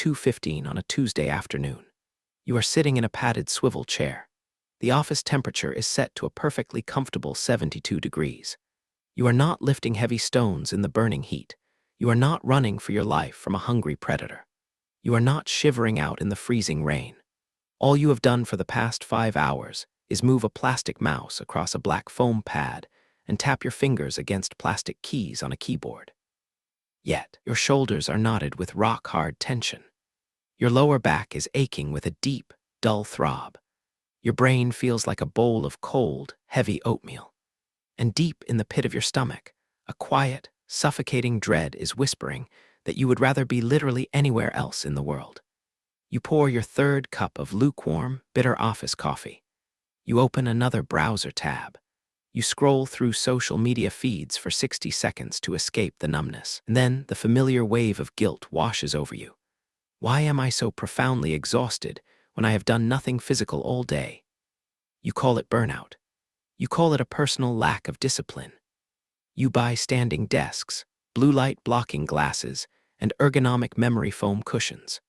2:15 on a Tuesday afternoon. You are sitting in a padded swivel chair. The office temperature is set to a perfectly comfortable 72 degrees. You are not lifting heavy stones in the burning heat. You are not running for your life from a hungry predator. You are not shivering out in the freezing rain. All you have done for the past 5 hours is move a plastic mouse across a black foam pad and tap your fingers against plastic keys on a keyboard. Yet, your shoulders are knotted with rock-hard tension. Your lower back is aching with a deep, dull throb. Your brain feels like a bowl of cold, heavy oatmeal. And deep in the pit of your stomach, a quiet, suffocating dread is whispering that you would rather be literally anywhere else in the world. You pour your third cup of lukewarm, bitter office coffee. You open another browser tab. You scroll through social media feeds for 60 seconds to escape the numbness. And then the familiar wave of guilt washes over you. Why am I so profoundly exhausted when I have done nothing physical all day? You call it burnout. You call it a personal lack of discipline. You buy standing desks, blue light blocking glasses, and ergonomic memory foam cushions.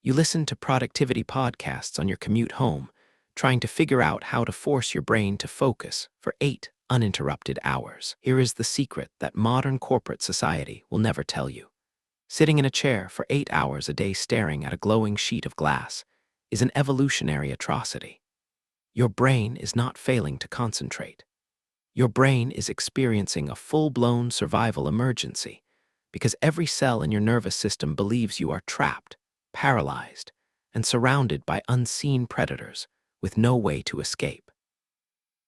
You listen to productivity podcasts on your commute home, trying to figure out how to force your brain to focus for 8 uninterrupted hours. Here is the secret that modern corporate society will never tell you. Sitting in a chair for 8 hours a day staring at a glowing sheet of glass is an evolutionary atrocity. Your brain is not failing to concentrate. Your brain is experiencing a full-blown survival emergency because every cell in your nervous system believes you are trapped, paralyzed, and surrounded by unseen predators with no way to escape.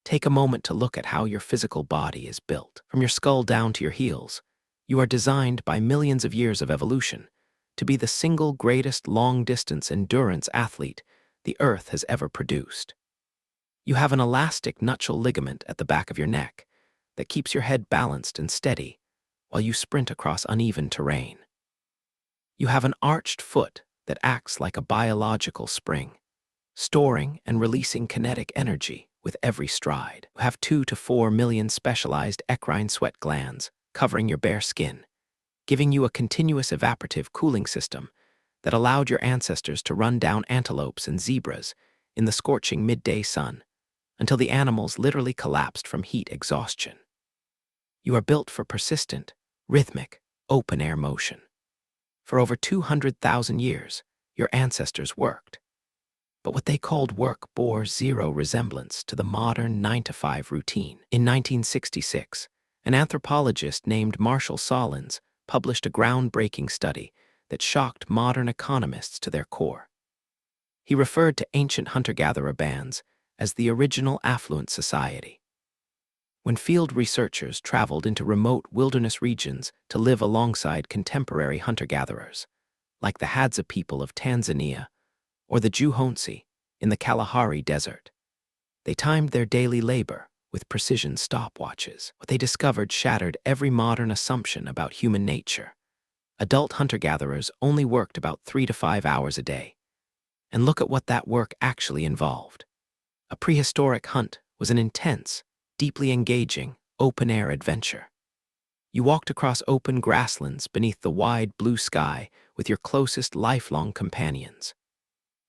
Take a moment to look at how your physical body is built. From your skull down to your heels, you are designed by millions of years of evolution to be the single greatest long-distance endurance athlete the Earth has ever produced. You have an elastic nutshell ligament at the back of your neck that keeps your head balanced and steady while you sprint across uneven terrain. You have an arched foot that acts like a biological spring, storing and releasing kinetic energy with every stride. You have 2 to 4 million specialized eccrine sweat glands covering your bare skin, giving you a continuous evaporative cooling system that allowed your ancestors to run down antelopes and zebras in the scorching midday sun until the animals literally collapsed from heat exhaustion. You are built for persistent, rhythmic, open-air motion. For over 200,000 years, your ancestors worked. But what they called work bore zero resemblance to the modern 9-to-5 routine. In 1966, an anthropologist named Marshall Sahlins published a groundbreaking study that shocked modern economists to their core. He referred to ancient hunter-gatherer bands as the original Affluent Society. When field researchers traveled into remote wilderness regions to live alongside contemporary hunter-gatherers, like the Hadza people of Tanzania or the Juhonsi in the Kalahari Desert, they timed their daily labor with precision stopwatches. What they discovered shattered every modern assumption about human nature. Adult hunter-gatherers only worked about 3 to 5 hours a day. And look at what that work actually involved. A prehistoric hunt was an intense, deeply engaging, open-air adventure. You walked across open grasslands beneath the wide blue sky with your closest lifelong companions.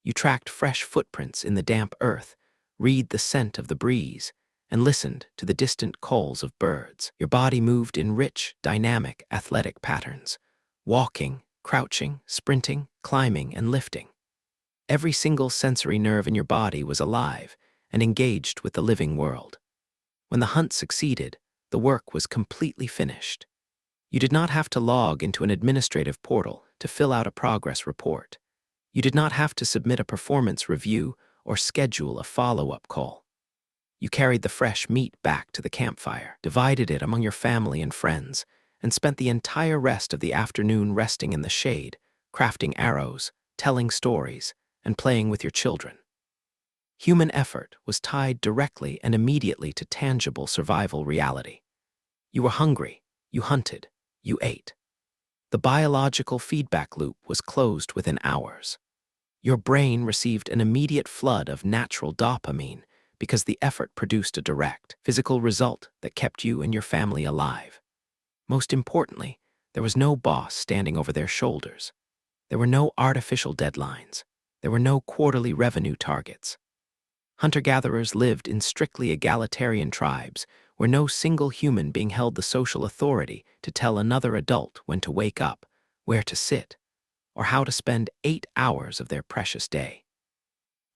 You tracked fresh footprints in the damp earth, read the scent of the breeze, and listened to the distant calls of birds. Your body moved in rich, dynamic, athletic patterns, walking, crouching, sprinting, climbing, and lifting. Every single sensory nerve in your body was alive and engaged with the living world. When the hunt succeeded, the work was completely finished. You did not have to log into an administrative portal to fill out a progress report. You did not have to submit a performance review or schedule a follow-up call. You carried the fresh meat back to the campfire, divided it among your family and friends, and spent the entire rest of the afternoon resting in the shade, crafting arrows, telling stories, and playing with your children. Human effort was tied directly and immediately to tangible survival reality. You were hungry, you hunted, you ate. The biological feedback loop was closed within hours. Your brain received an immediate flood of natural dopamine because the effort produced a direct, physical result that kept you and your family alive. Most importantly, there was no boss standing over their shoulders. There were no artificial deadlines. There were no quarterly revenue targets. Hunter-gatherers lived in strictly egalitarian tribes where no single human being held the social authority to tell another adult when to wake up, where to sit, or how to spend 8 hours of their precious day.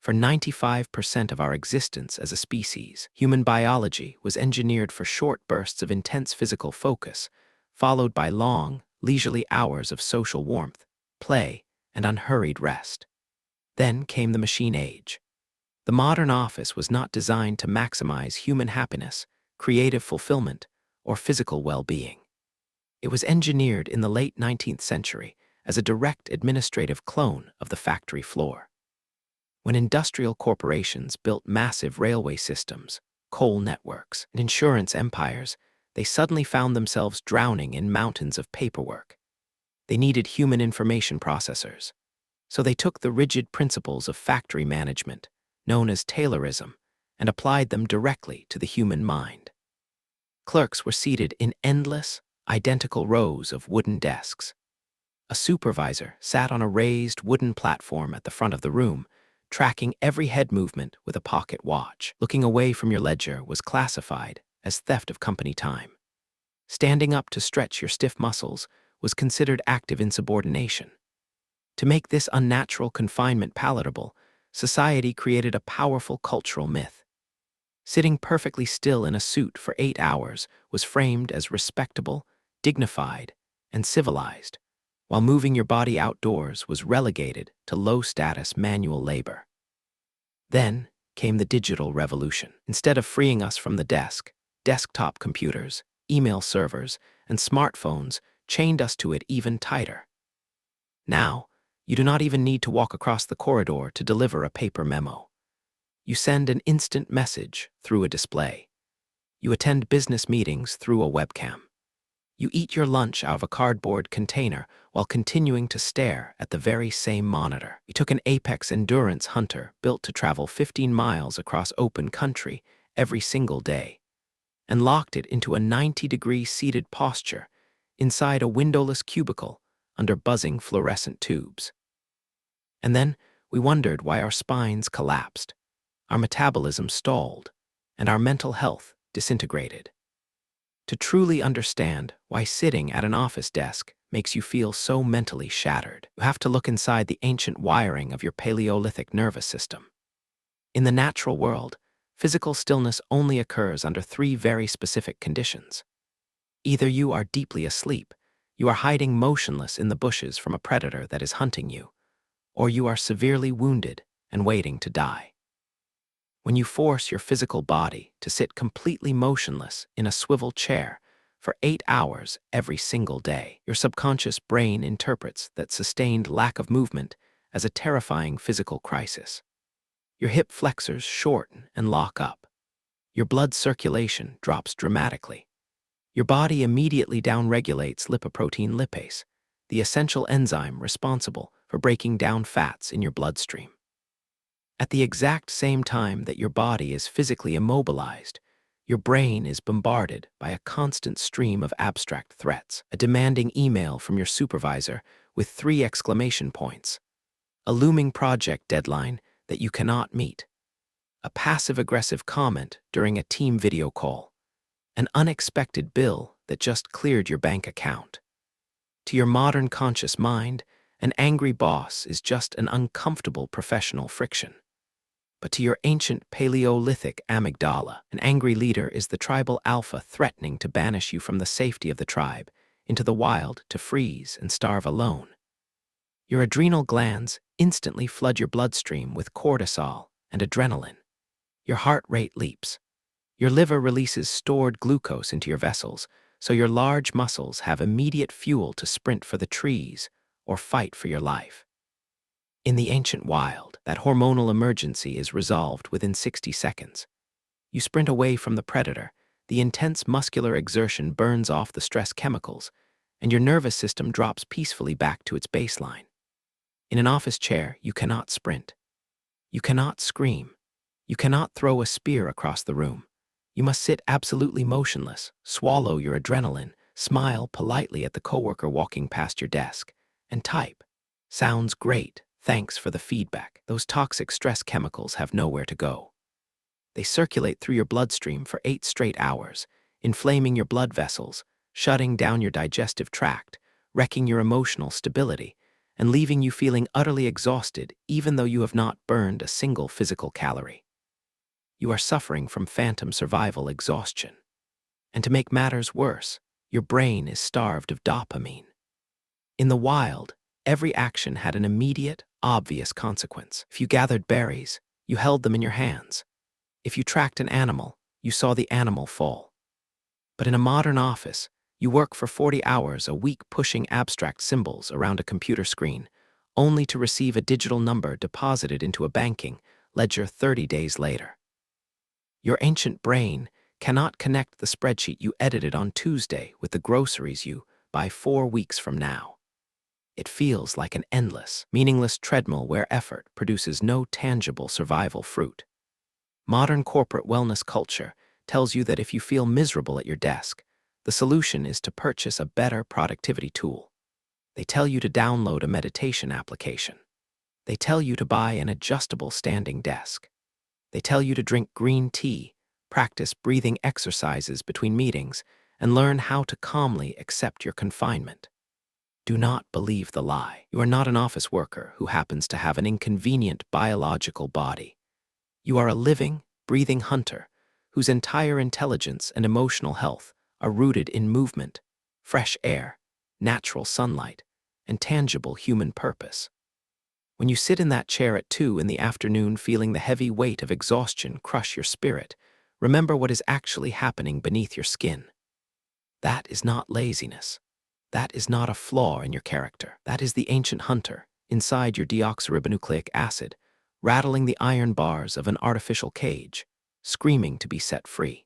For 95% of our existence as a species, human biology was engineered for short bursts of intense physical focus, followed by long, leisurely hours of social warmth, play, and unhurried rest. Then came the machine age. The modern office was not designed to maximize human happiness, creative fulfillment, or physical well-being. It was engineered in the late 19th century as a direct administrative clone of the factory floor. When industrial corporations built massive railway systems, coal networks, and insurance empires, they suddenly found themselves drowning in mountains of paperwork. They needed human information processors. So they took the rigid principles of factory management, known as Taylorism, and applied them directly to the human mind. Clerks were seated in endless, identical rows of wooden desks. A supervisor sat on a raised wooden platform at the front of the room, tracking every head movement with a pocket watch. Looking away from your ledger was classified as theft of company time. Standing up to stretch your stiff muscles was considered active insubordination. To make this unnatural confinement palatable, society created a powerful cultural myth. Sitting perfectly still in a suit for 8 hours was framed as respectable, dignified, and civilized, while moving your body outdoors was relegated to low-status manual labor. Then came the digital revolution. Instead of freeing us from the desk, desktop computers, email servers, and smartphones chained us to it even tighter. Now, you do not even need to walk across the corridor to deliver a paper memo. You send an instant message through a display. You attend business meetings through a webcam. You eat your lunch out of a cardboard container while continuing to stare at the very same monitor. You took an apex endurance hunter built to travel 15 miles across open country every single day and locked it into a 90-degree seated posture inside a windowless cubicle under buzzing fluorescent tubes. And then we wondered why our spines collapsed, our metabolism stalled, and our mental health disintegrated. To truly understand why sitting at an office desk makes you feel so mentally shattered, you have to look inside the ancient wiring of your Paleolithic nervous system. In the natural world, physical stillness only occurs under 3 very specific conditions. Either you are deeply asleep, you are hiding motionless in the bushes from a predator that is hunting you, or you are severely wounded and waiting to die. When you force your physical body to sit completely motionless in a swivel chair for 8 hours every single day, your subconscious brain interprets that sustained lack of movement as a terrifying physical crisis. Your hip flexors shorten and lock up. Your blood circulation drops dramatically. Your body immediately downregulates lipoprotein lipase, the essential enzyme responsible for breaking down fats in your bloodstream. At the exact same time that your body is physically immobilized, your brain is bombarded by a constant stream of abstract threats, a demanding email from your supervisor with 3 exclamation points, a looming project deadline that you cannot meet, a passive-aggressive comment during a team video call, an unexpected bill that just cleared your bank account. To your modern conscious mind, an angry boss is just an uncomfortable professional friction. But to your ancient Paleolithic amygdala, an angry leader is the tribal alpha threatening to banish you from the safety of the tribe into the wild to freeze and starve alone. Your adrenal glands instantly flood your bloodstream with cortisol and adrenaline. Your heart rate leaps. Your liver releases stored glucose into your vessels, so your large muscles have immediate fuel to sprint for the trees or fight for your life. In the ancient wild, that hormonal emergency is resolved within 60 seconds. You sprint away from the predator, the intense muscular exertion burns off the stress chemicals, and your nervous system drops peacefully back to its baseline. In an office chair, you cannot sprint. You cannot scream. You cannot throw a spear across the room. You must sit absolutely motionless, swallow your adrenaline, smile politely at the coworker walking past your desk, and type. Sounds great. Thanks for the feedback. Those toxic stress chemicals have nowhere to go. They circulate through your bloodstream for 8 straight hours, inflaming your blood vessels, shutting down your digestive tract, wrecking your emotional stability, and leaving you feeling utterly exhausted even though you have not burned a single physical calorie. You are suffering from phantom survival exhaustion. And to make matters worse, your brain is starved of dopamine. In the wild, every action had an immediate, obvious consequence. If you gathered berries, you held them in your hands. If you tracked an animal, you saw the animal fall. But in a modern office, you work for 40 hours a week pushing abstract symbols around a computer screen, only to receive a digital number deposited into a banking ledger 30 days later. Your ancient brain cannot connect the spreadsheet you edited on Tuesday with the groceries you buy 4 weeks from now. It feels like an endless, meaningless treadmill where effort produces no tangible survival fruit. Modern corporate wellness culture tells you that if you feel miserable at your desk, the solution is to purchase a better productivity tool. They tell you to download a meditation application. They tell you to buy an adjustable standing desk. They tell you to drink green tea, practice breathing exercises between meetings, and learn how to calmly accept your confinement. Do not believe the lie. You are not an office worker who happens to have an inconvenient biological body. You are a living, breathing hunter whose entire intelligence and emotional health are rooted in movement, fresh air, natural sunlight, and tangible human purpose. When you sit in that chair at 2 in the afternoon feeling the heavy weight of exhaustion crush your spirit, remember what is actually happening beneath your skin. That is not laziness. That is not a flaw in your character. That is the ancient hunter inside your deoxyribonucleic acid, rattling the iron bars of an artificial cage, screaming to be set free.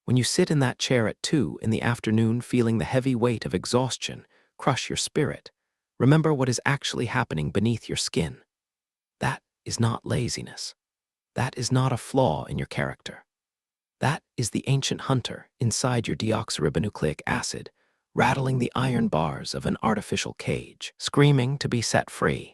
When you sit in that chair at 2 in the afternoon feeling the heavy weight of exhaustion crush your spirit, remember what is actually happening beneath your skin. That is not laziness. That is not a flaw in your character. That is the ancient hunter inside your deoxyribonucleic acid, rattling the iron bars of an artificial cage, screaming to be set free.